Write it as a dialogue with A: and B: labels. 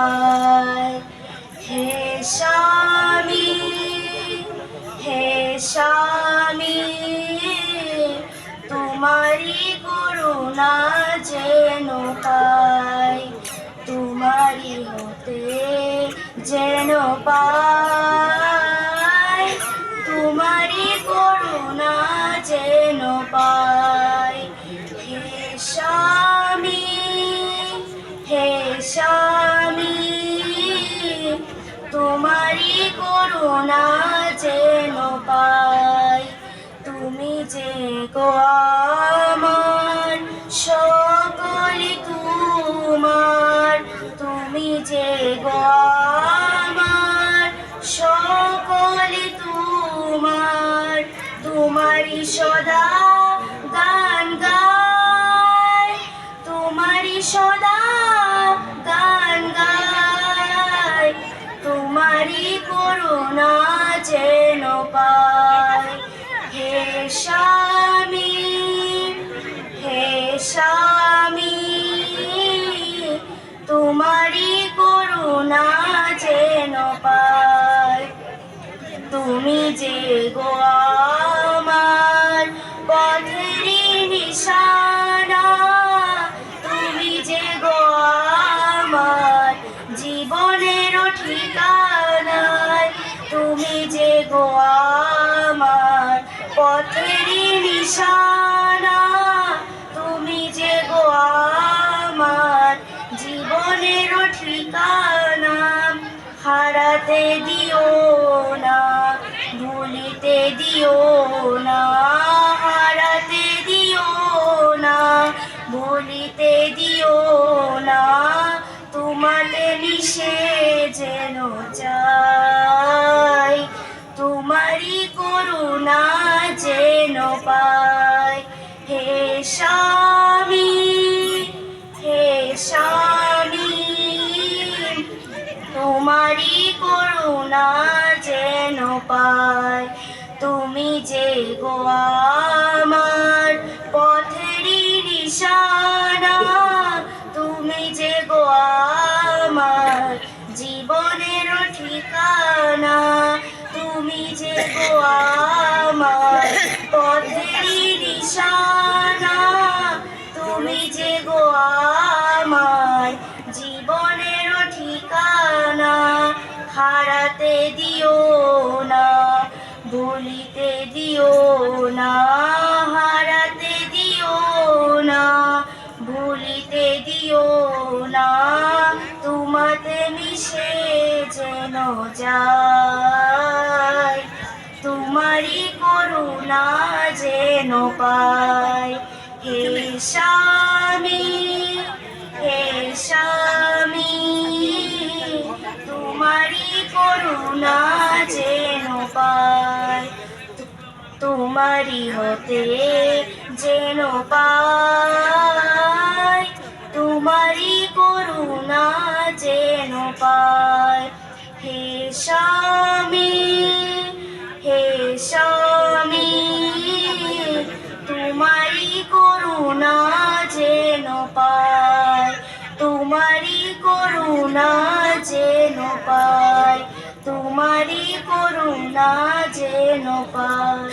A: পায়। হে স্বামী, হে স্বামী, তোমারি করুণা যেন পাই, তোমারি হতে যেন পাই, তোমারি করুণা যেন পাই। হে স্বামী, হে স্বামী, তোমারি করুণা যেন পাই। তুমি যে গো আমার সকলি তোমার, তুমি যে গো আমার সকলি তোমার, তোমারি সদা গান গাই, তোমারি সদা গান গাই, তোমারি করুণা যেন পাই। হে স্বামী, হে স্বামী, তোমারি করুণা যেন পাই। তুমি যে গো আমার পথেরই নিশানা, তুমি যে গো আমার জীবনের ঠিকানা, তুমি যে গো আমার পথেরই নিশানা, তুমি যে গো আমার জীবনের ঠিকানা। হারাতে দিও না, ভুলিতে দিও না, হারাতে দিও না, ভুলিতে দিও না, তোমাতে মিশে যেন যাই, তোমারি করুণা যেন পাই। হে স্বামী, হে স্বামী, তোমারি করুণা যেন পাই। তুমি যে গো আমার পথেরই নিশানা, তুমি যে গো আমার জীবনের ঠিকানা, তুমি যে গো আমার পথেরই নিশানা, তুমি যে গো আমার জীবনের ঠিকানা। হারাতে দিও না, ভুলিতে দিও না, হারাতে দিও না, ভুলিতে দিও না, তোমাতে মিশে যেন যাই, তোমারি করুণা যেন পাই। হে স্বামী, হে স্বামী, তোমারি করুণা যেন পাই, তোমারি হতে যেন পাই, তোমারি করুণা যেন পাই। হে স্বামী, হে স্বামী, তোমারি করুণা যেন পাই, তোমারি করুণা যেন পাই, তোমারি করুণা যেন পাই।